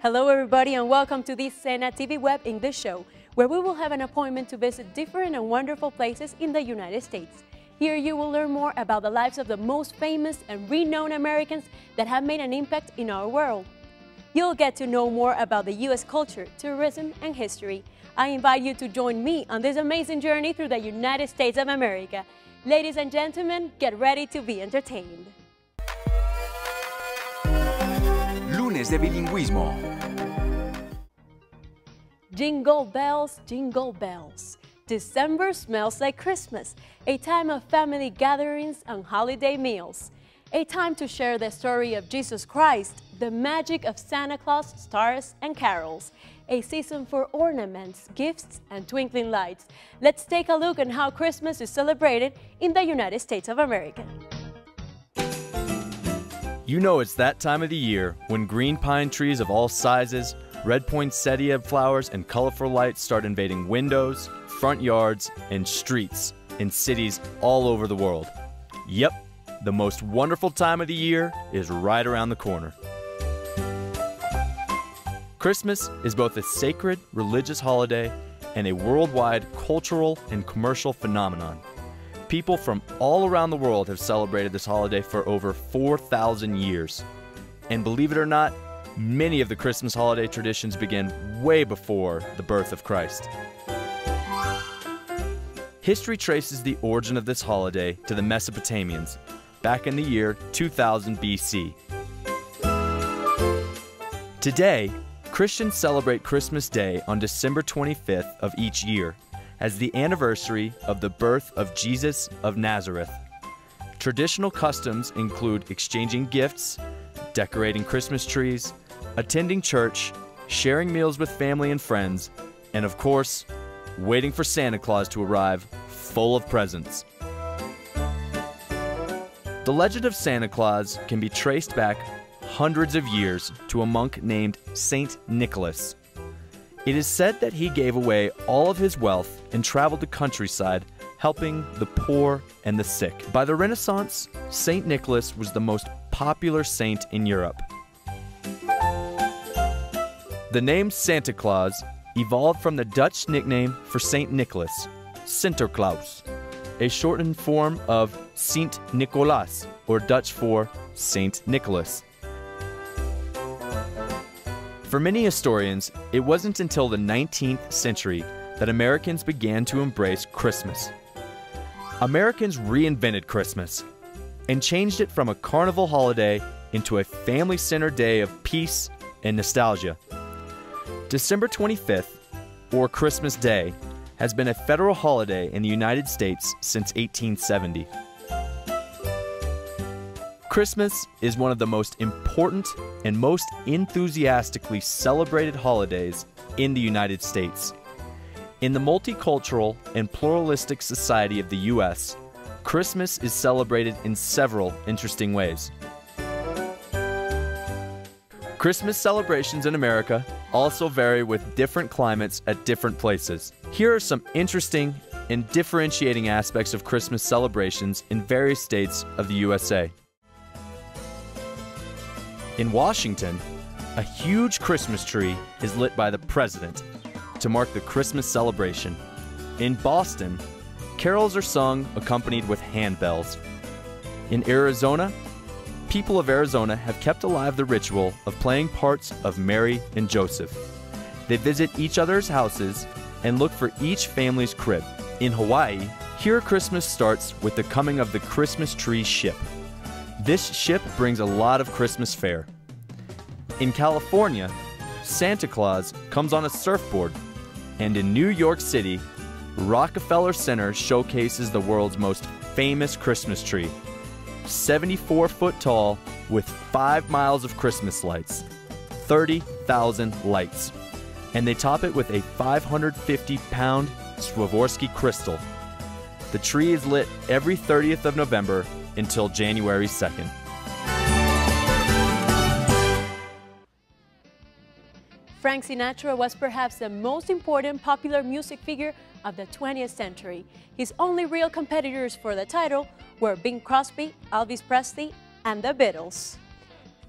Hello everybody and welcome to this Sena TV Web English show, where we will have an appointment to visit different and wonderful places in the United States. Here you will learn more about the lives of the most famous and renowned Americans that have made an impact in our world. You'll get to know more about the U.S. culture, tourism, and history. I invite you to join me on this amazing journey through the United States of America. Ladies and gentlemen, get ready to be entertained. Lunes de bilingüismo. Jingle bells, jingle bells. December smells like Christmas, a time of family gatherings and holiday meals. A time to share the story of Jesus Christ, the magic of Santa Claus, stars, and carols. A season for ornaments, gifts, and twinkling lights. Let's take a look at how Christmas is celebrated in the United States of America. You know it's that time of the year when green pine trees of all sizes, red poinsettia flowers, and colorful lights start invading windows, front yards, and streets in cities all over the world. Yep, the most wonderful time of the year is right around the corner. Christmas is both a sacred religious holiday and a worldwide cultural and commercial phenomenon. People from all around the world have celebrated this holiday for over 4,000 years. And believe it or not, many of the Christmas holiday traditions began way before the birth of Christ. History traces the origin of this holiday to the Mesopotamians, back in the year 2000 BC. Today, Christians celebrate Christmas Day on December 25th of each year as the anniversary of the birth of Jesus of Nazareth. Traditional customs include exchanging gifts, decorating Christmas trees, attending church, sharing meals with family and friends, and of course, waiting for Santa Claus to arrive full of presents. The legend of Santa Claus can be traced back hundreds of years to a monk named Saint Nicholas. It is said that he gave away all of his wealth and traveled the countryside helping the poor and the sick. By the Renaissance, Saint Nicholas was the most popular saint in Europe. The name Santa Claus evolved from the Dutch nickname for Saint Nicholas, Sinterklaas, a shortened form of Sint Nicolaas, or Dutch for Saint Nicholas. For many historians, it wasn't until the 19th century that Americans began to embrace Christmas. Americans reinvented Christmas and changed it from a carnival holiday into a family-centered day of peace and nostalgia. December 25th, or Christmas Day, has been a federal holiday in the United States since 1870. Christmas is one of the most important and most enthusiastically celebrated holidays in the United States. In the multicultural and pluralistic society of the U.S., Christmas is celebrated in several interesting ways. Christmas celebrations in America also vary with different climates at different places. Here are some interesting and differentiating aspects of Christmas celebrations in various states of the USA. In Washington, a huge Christmas tree is lit by the president to mark the Christmas celebration. In Boston, carols are sung accompanied with handbells. In Arizona, people of Arizona have kept alive the ritual of playing parts of Mary and Joseph. They visit each other's houses and look for each family's crib. In Hawaii, here Christmas starts with the coming of the Christmas tree ship. This ship brings a lot of Christmas fare. In California, Santa Claus comes on a surfboard. And in New York City, Rockefeller Center showcases the world's most famous Christmas tree, 74 foot tall with 5 miles of Christmas lights, 30,000 lights. And they top it with a 550-pound Swarovski crystal. The tree is lit every 30th of November until January 2nd. Frank Sinatra was perhaps the most important popular music figure of the 20th century. His only real competitors for the title were Bing Crosby, Elvis Presley, and the Beatles.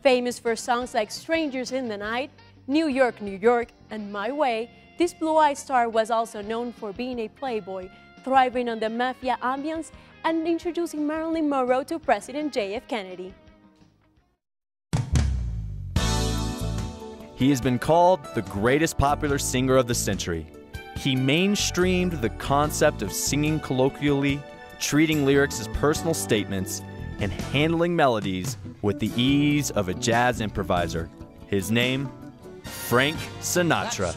Famous for songs like Strangers in the Night, New York, New York, and My Way, this blue-eyed star was also known for being a playboy, thriving on the mafia ambience and introducing Marilyn Monroe to President J.F. Kennedy. He has been called the greatest popular singer of the century. He mainstreamed the concept of singing colloquially, treating lyrics as personal statements, and handling melodies with the ease of a jazz improviser. His name, Frank Sinatra.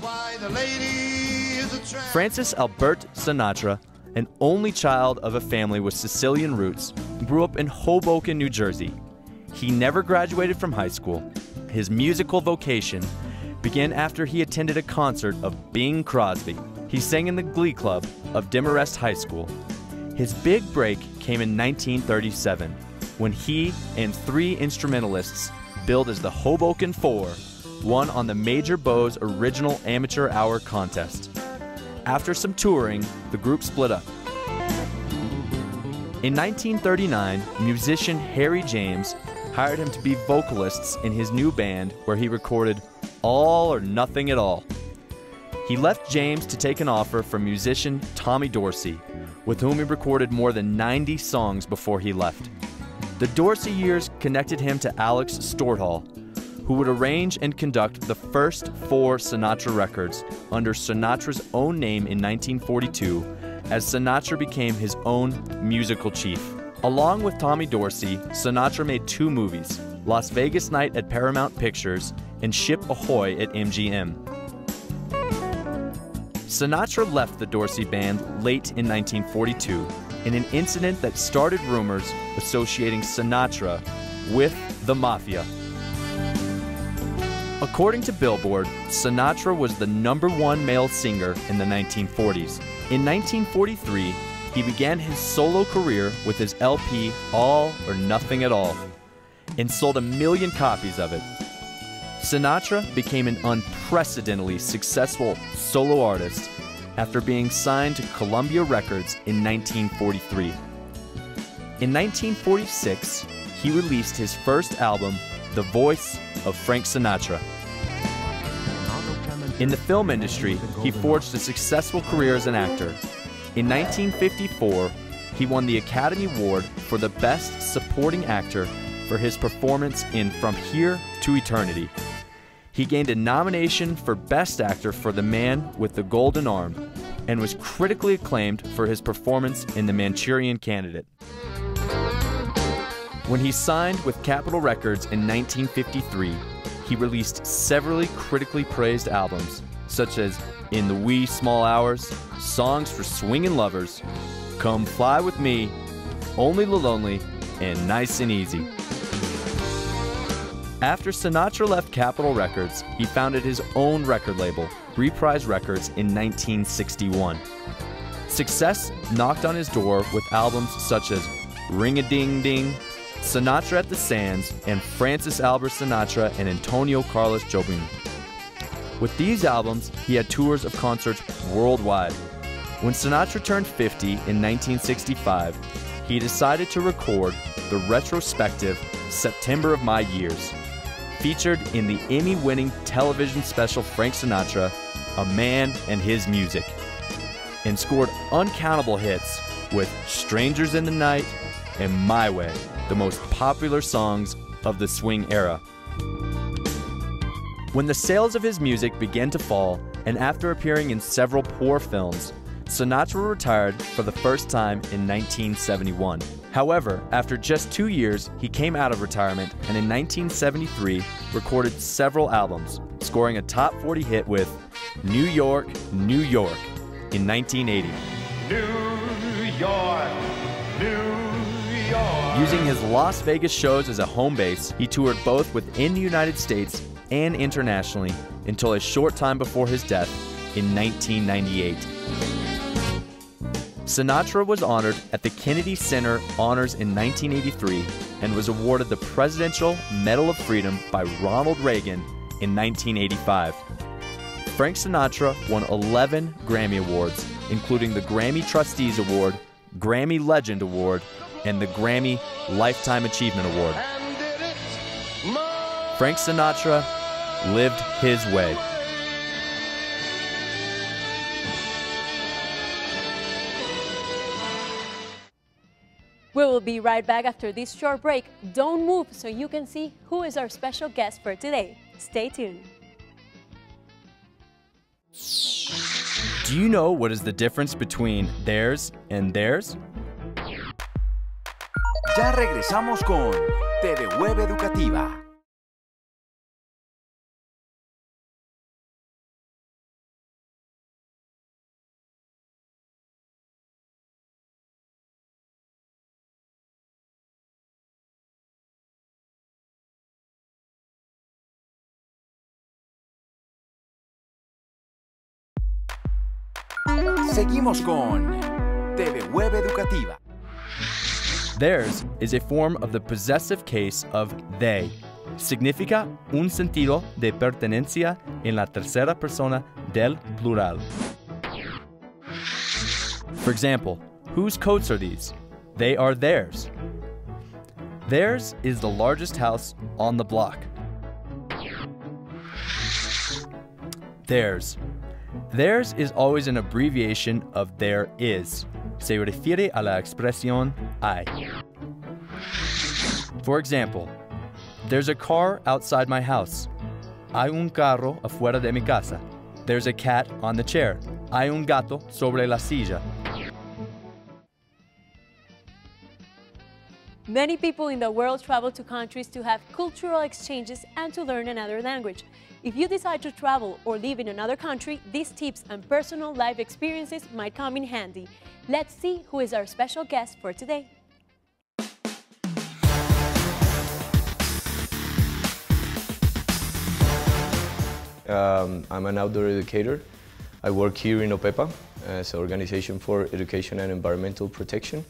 Francis Albert Sinatra, an only child of a family with Sicilian roots, grew up in Hoboken, New Jersey. He never graduated from high school. His musical vocation began after he attended a concert of Bing Crosby. He sang in the glee club of Demarest High School. His big break came in 1937, when he and 3 instrumentalists, billed as the Hoboken Four, won on the Major Bowes Original Amateur Hour contest. After some touring, the group split up. In 1939, musician Harry James hired him to be vocalists in his new band, where he recorded All or Nothing at All. He left James to take an offer from musician Tommy Dorsey, with whom he recorded more than 90 songs before he left. The Dorsey years connected him to Alex Storthall, who would arrange and conduct the first 4 Sinatra records under Sinatra's own name in 1942, as Sinatra became his own musical chief. Along with Tommy Dorsey, Sinatra made 2 movies, Las Vegas Night at Paramount Pictures and Ship Ahoy at MGM. Sinatra left the Dorsey Band late in 1942 in an incident that started rumors associating Sinatra with the Mafia. According to Billboard, Sinatra was the #1 male singer in the 1940s. In 1943, he began his solo career with his LP All or Nothing at All and sold 1 million copies of it. Sinatra became an unprecedentedly successful solo artist after being signed to Columbia Records in 1943. In 1946, he released his first album, The Voice of Frank Sinatra. In the film industry, he forged a successful career as an actor. In 1954, he won the Academy Award for the Best Supporting Actor for his performance in From Here to Eternity. He gained a nomination for Best Actor for The Man with the Golden Arm and was critically acclaimed for his performance in The Manchurian Candidate. When he signed with Capitol Records in 1953, he released several critically praised albums, such as In the Wee Small Hours, Songs for Swingin' Lovers, Come Fly With Me, Only the Lonely, and Nice and Easy. After Sinatra left Capitol Records, he founded his own record label, Reprise Records, in 1961. Success knocked on his door with albums such as Ring-a-Ding-Ding, Sinatra at the Sands, and Francis Albert Sinatra and Antonio Carlos Jobim. With these albums, he had tours of concerts worldwide. When Sinatra turned 50 in 1965, he decided to record the retrospective September of My Years, featured in the Emmy-winning television special Frank Sinatra, A Man and His Music, and scored uncountable hits with Strangers in the Night and My Way, the most popular songs of the swing era. When the sales of his music began to fall, and after appearing in several poor films, Sinatra retired for the first time in 1971. However, after just 2 years, he came out of retirement and in 1973 recorded several albums, scoring a top 40 hit with New York, New York in 1980. New York, New York. Using his Las Vegas shows as a home base, he toured both within the United States and internationally until a short time before his death in 1998. Sinatra was honored at the Kennedy Center Honors in 1983 and was awarded the Presidential Medal of Freedom by Ronald Reagan in 1985. Frank Sinatra won 11 Grammy Awards, including the Grammy Trustees Award, Grammy Legend Award, and the Grammy Lifetime Achievement Award. Frank Sinatra, lived his way. We will be right back after this short break. Don't move so you can see who is our special guest for today. Stay tuned. Do you know what is the difference between theirs and theirs? Ya regresamos con TV Web Educativa. Seguimos con TV Web Educativa. Theirs is a form of the possessive case of they. Significa un sentido de pertenencia en la tercera persona del plural. For example, whose coats are these? They are theirs. Theirs is the largest house on the block. Theirs. Theirs is always an abbreviation of there is. Se refiere a la expresión hay. For example, there's a car outside my house. Hay un carro afuera de mi casa. There's a cat on the chair. Hay un gato sobre la silla. Many people in the world travel to countries to have cultural exchanges and to learn another language. If you decide to travel or live in another country, these tips and personal life experiences might come in handy. Let's see who is our special guest for today. I'm an outdoor educator. I work here in OPEPA as an organization for education and environmental protection.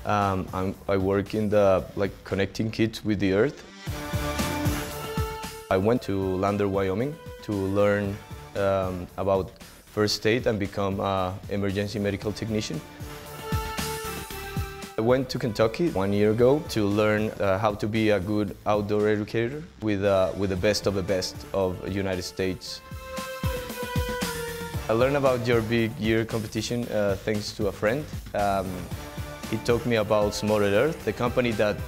I work in the connecting kids with the earth. I went to Lander, Wyoming to learn about first aid and become an emergency medical technician. I went to Kentucky 1 year ago to learn how to be a good outdoor educator with the best of the United States. I learned about your big year competition thanks to a friend. He told me about Smaller Earth, the company that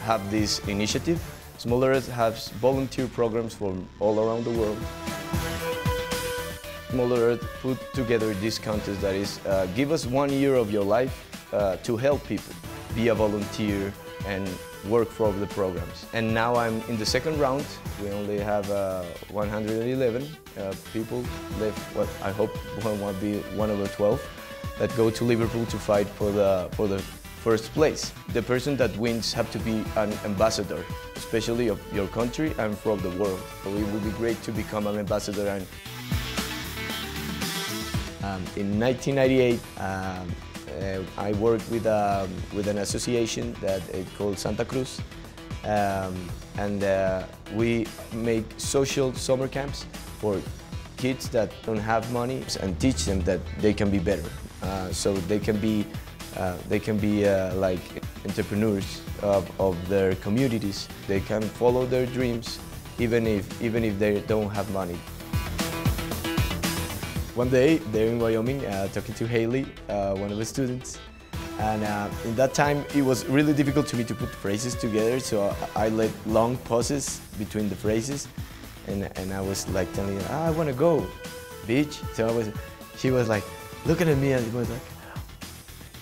have this initiative. Smaller Earth has volunteer programs from all around the world. Smaller Earth put together this contest that is, give us 1 year of your life to help people, be a volunteer and work for the programs. And now I'm in the second round. We only have 111 people left. What I hope will be one of the 12 that go to Liverpool to fight for the first place. The person that wins have to be an ambassador, especially of your country and from the world. So it would be great to become an ambassador. And in 1998, I worked with an association that called Santa Cruz, and we make social summer camps for kids that don't have money and teach them that they can be better, so they can be like entrepreneurs of their communities. They can follow their dreams even if they don't have money. One day, there in Wyoming, talking to Haley, one of the students, and in that time it was really difficult to me to put phrases together, so I let long pauses between the phrases, and I was like telling her, I want to go, beach. So she was like looking at me and was like,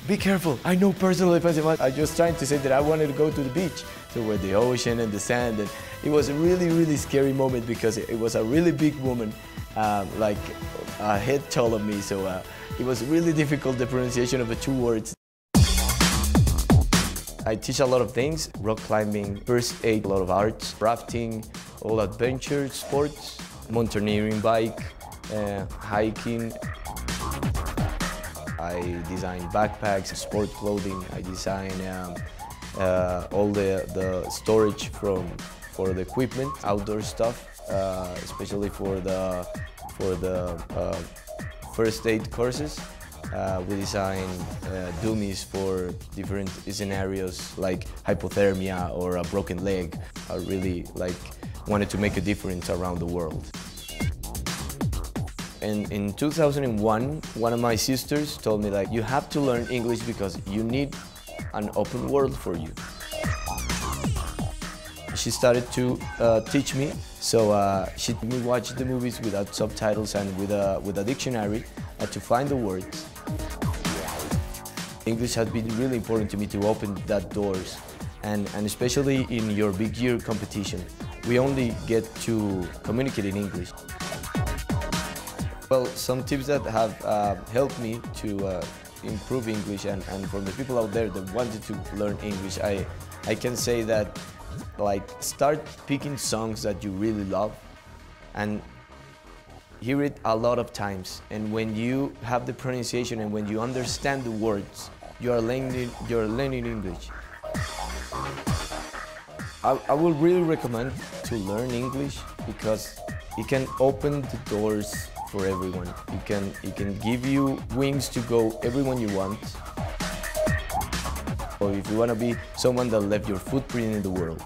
be careful, I know personally, I was trying to say that I wanted to go to the beach, so where the ocean and the sand, and it was a really scary moment because it was a really big woman, like a head tall of me, so it was really difficult, the pronunciation of the two words. I teach a lot of things: rock climbing, first aid, a lot of arts, rafting, all adventure sports, mountaineering bike, hiking. I design backpacks, sport clothing. I design all the storage for the equipment, outdoor stuff, especially for the first aid courses. We design dummies for different scenarios like hypothermia or a broken leg. I really like wanted to make a difference around the world. And in 2001, one of my sisters told me, like, you have to learn English because you need an open world for you. She started to teach me, so she made me watch the movies without subtitles and with a dictionary to find the words. English has been really important to me to open that doors, and especially in your big year competition, we only get to communicate in English. Well, some tips that have helped me to improve English, and for the people out there that wanted to learn English, I can say that, like, start picking songs that you really love and hear it a lot of times. And when you have the pronunciation and when you understand the words, you're learning English. I would really recommend to learn English because it can open the doors for everyone. It can give you wings to go everywhere you want. Or if you want to be someone that left your footprint in the world,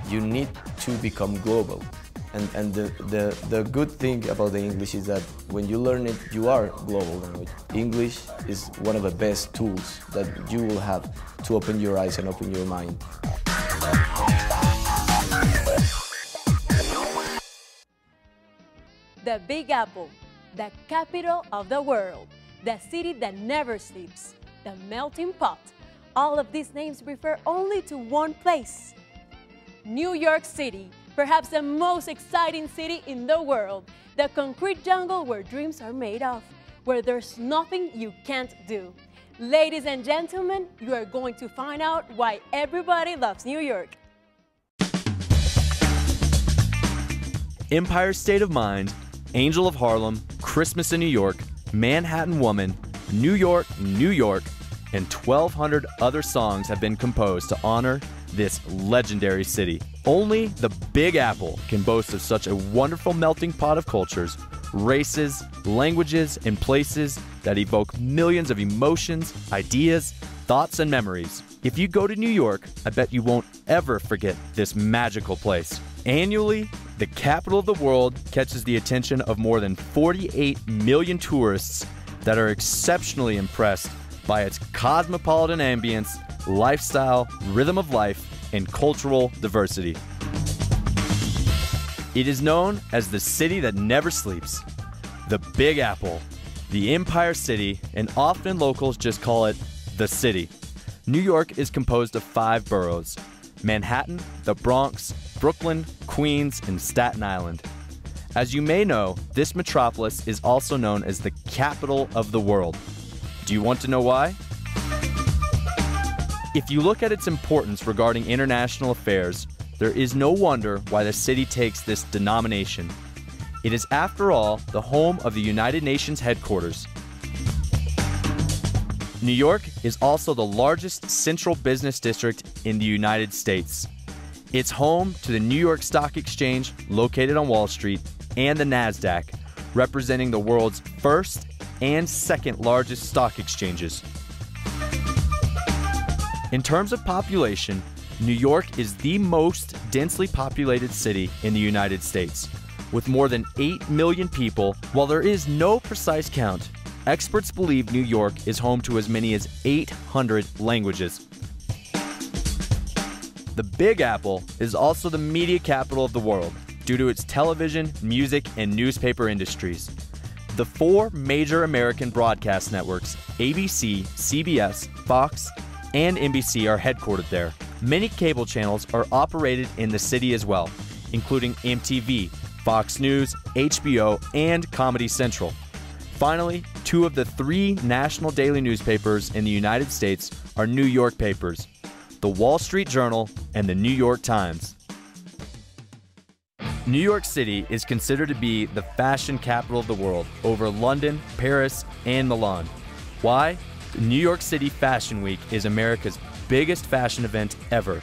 you need to become global. And the good thing about the English is that when you learn it, you are global now. English is one of the best tools that you will have to open your eyes and open your mind. The Big Apple, the capital of the world, the city that never sleeps, the melting pot. All of these names refer only to one place. New York City, perhaps the most exciting city in the world, the concrete jungle where dreams are made of, where there's nothing you can't do. Ladies and gentlemen, you are going to find out why everybody loves New York. Empire State of Mind, Angel of Harlem, Christmas in New York, Manhattan Woman, New York, New York, and 1,200 other songs have been composed to honor this legendary city. Only the Big Apple can boast of such a wonderful melting pot of cultures, races, languages, and places that evoke millions of emotions, ideas, thoughts, and memories. If you go to New York, I bet you won't ever forget this magical place. Annually, the capital of the world catches the attention of more than 48 million tourists that are exceptionally impressed by its cosmopolitan ambience, lifestyle, rhythm of life, and cultural diversity. It is known as the city that never sleeps, the Big Apple, the Empire City, and often locals just call it the city. New York is composed of 5 boroughs: Manhattan, the Bronx, Brooklyn, Queens, and Staten Island. As you may know, this metropolis is also known as the capital of the world. Do you want to know why? If you look at its importance regarding international affairs, there is no wonder why the city takes this denomination. It is, after all, the home of the United Nations headquarters. New York is also the largest central business district in the United States. It's home to the New York Stock Exchange, located on Wall Street, and the NASDAQ, representing the world's first and second largest stock exchanges. In terms of population, New York is the most densely populated city in the United States, with more than 8 million people. While there is no precise count, experts believe New York is home to as many as 800 languages. The Big Apple is also the media capital of the world due to its television, music, and newspaper industries. The 4 major American broadcast networks, ABC, CBS, Fox, and NBC, are headquartered there. Many cable channels are operated in the city as well, including MTV, Fox News, HBO, and Comedy Central. Finally, 2 of the 3 national daily newspapers in the United States are New York papers: the Wall Street Journal and the New York Times. New York City is considered to be the fashion capital of the world over London, Paris, and Milan. Why? The New York City Fashion Week is America's biggest fashion event ever,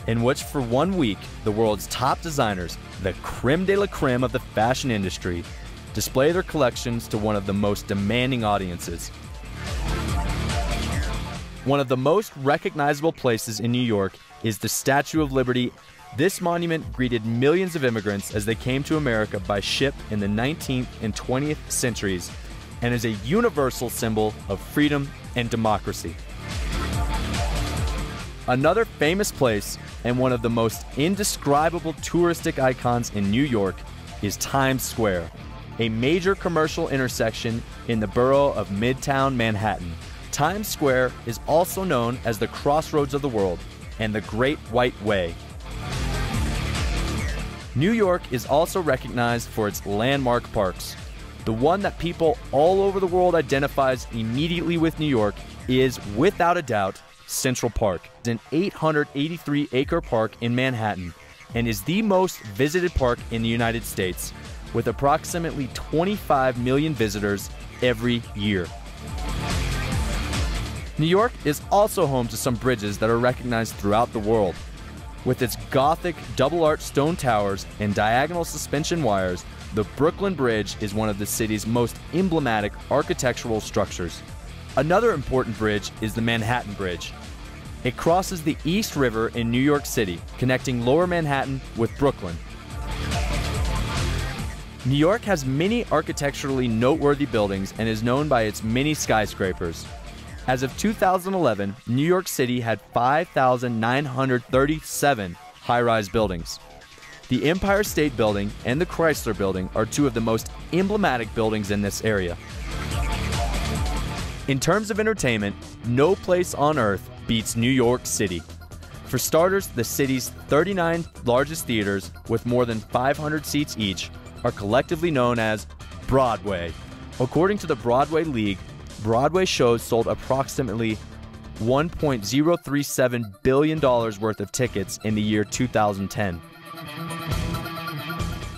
in which for 1 week the world's top designers, the creme de la creme of the fashion industry, display their collections to one of the most demanding audiences. One of the most recognizable places in New York is the Statue of Liberty This monument greeted millions of immigrants as they came to America by ship in the 19th and 20th centuries and is a universal symbol of freedom and democracy. Another famous place and one of the most indescribable touristic icons in New York is Times Square, a major commercial intersection in the borough of Midtown Manhattan. Times Square is also known as the crossroads of the world and the Great White Way. New York is also recognized for its landmark parks. The one that people all over the world identifies immediately with New York is, without a doubt, Central Park. It's an 883-acre park in Manhattan and is the most visited park in the United States, with approximately 25 million visitors every year. New York is also home to some bridges that are recognized throughout the world. With its Gothic double-arched stone towers and diagonal suspension wires, the Brooklyn Bridge is one of the city's most emblematic architectural structures. Another important bridge is the Manhattan Bridge. It crosses the East River in New York City, connecting Lower Manhattan with Brooklyn. New York has many architecturally noteworthy buildings and is known by its many skyscrapers. As of 2011, New York City had 5,937 high-rise buildings. The Empire State Building and the Chrysler Building are two of the most emblematic buildings in this area. In terms of entertainment, no place on earth beats New York City. For starters, the city's 39 largest theaters, with more than 500 seats each, are collectively known as Broadway. According to the Broadway League, Broadway shows sold approximately $1.037 billion worth of tickets in the year 2010.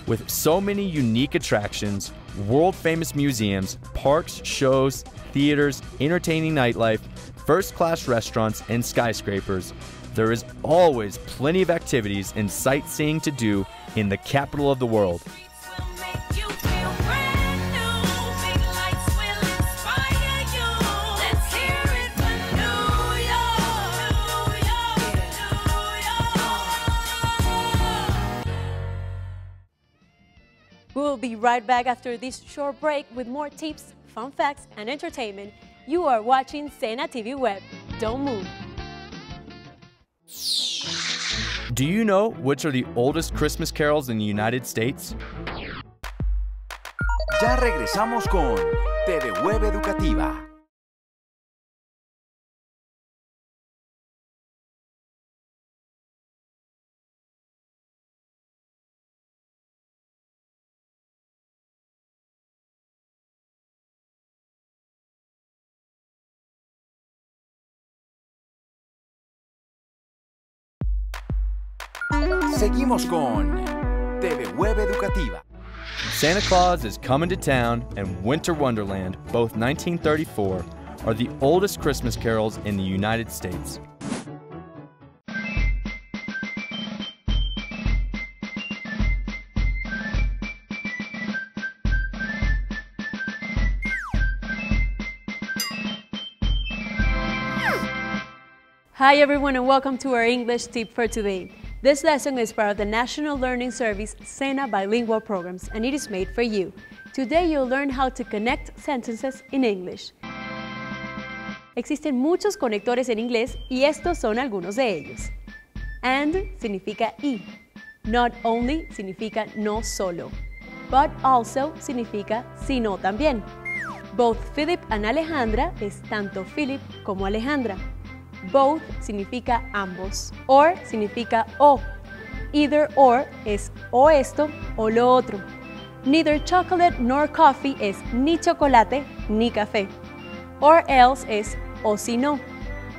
With so many unique attractions, world-famous museums, parks, shows, theaters, entertaining nightlife, first-class restaurants, and skyscrapers, there is always plenty of activities and sightseeing to do in the capital of the world. We will be right back after this short break with more tips, fun facts, and entertainment. You are watching Cena TV Web. Don't move. Do you know which are the oldest Christmas carols in the United States? Ya regresamos con TV Web Educativa. Seguimos con TV Web Educativa. Santa Claus is Coming to Town and Winter Wonderland, both 1934, are the oldest Christmas carols in the United States. Hi everyone and welcome to our English tip for today. This lesson is part of the National Learning Service Cena Bilingual Programs and it is made for you. Today you'll learn how to connect sentences in English. Existen muchos conectores en inglés y estos son algunos de ellos. And significa y. Not only significa no solo. But also significa sino también. Both Philip and Alejandra es tanto Philip como Alejandra. Both significa ambos. Or significa o. Either or es o esto o lo otro. Neither chocolate nor coffee es ni chocolate ni café. Or else es o si no.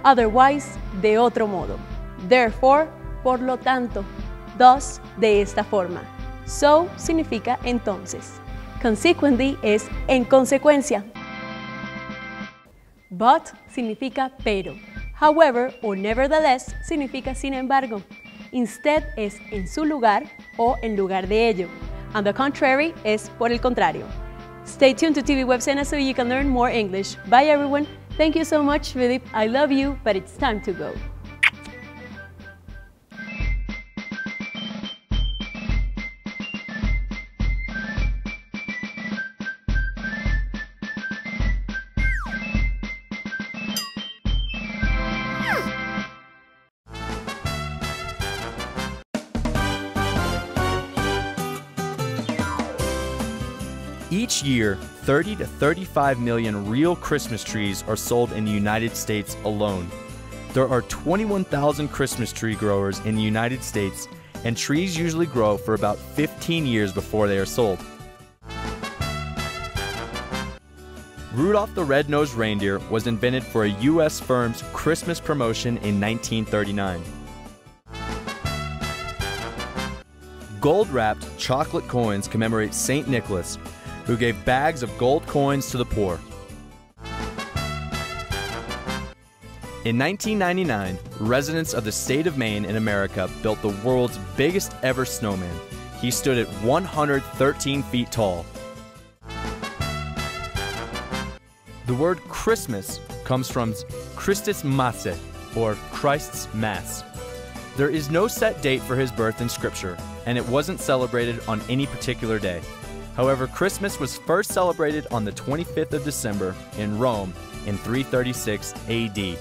Otherwise, de otro modo. Therefore, por lo tanto. Thus, de esta forma. So significa entonces. Consequently es en consecuencia. But significa pero. However o nevertheless significa sin embargo. Instead es en su lugar o en lugar de ello. On the contrary es por el contrario. Stay tuned to TV Web Cena so you can learn more English. Bye everyone. Thank you so much, Philip. I love you, but it's time to go. Each year, 30 to 35 million real Christmas trees are sold in the United States alone. There are 21,000 Christmas tree growers in the United States, and trees usually grow for about 15 years before they are sold. Rudolph the Red-Nosed Reindeer was invented for a U.S. firm's Christmas promotion in 1939. Gold-wrapped chocolate coins commemorate St. Nicholas, who gave bags of gold coins to the poor. In 1999, residents of the state of Maine in America built the world's biggest ever snowman. He stood at 113 feet tall. The word Christmas comes from Christus Masse, or Christ's Mass. There is no set date for his birth in Scripture, and it wasn't celebrated on any particular day. However, Christmas was first celebrated on the 25th of December in Rome in 336 AD.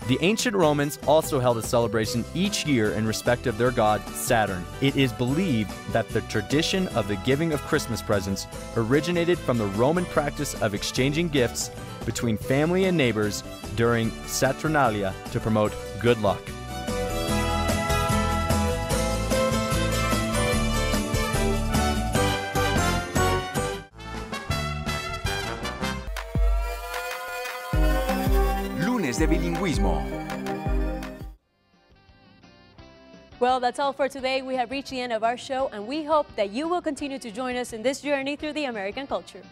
The ancient Romans also held a celebration each year in respect of their god, Saturn. It is believed that the tradition of the giving of Christmas presents originated from the Roman practice of exchanging gifts between family and neighbors during Saturnalia to promote good luck. De bilingüismo. Well, that's all for today. We have reached the end of our show, and we hope that you will continue to join us in this journey through the American culture.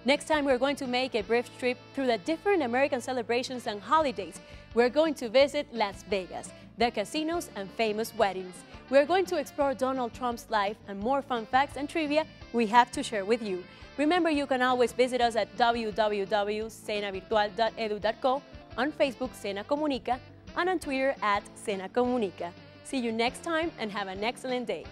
Next time, we're going to make a brief trip through the different American celebrations and holidays. We're going to visit Las Vegas, the casinos and famous weddings. We're going to explore Donald Trump's life and more fun facts and trivia we have to share with you. Remember, you can always visit us at www.cenavirtual.edu.co, on Facebook, Cena Comunica, and on Twitter at Cena Comunica. See you next time and have an excellent day.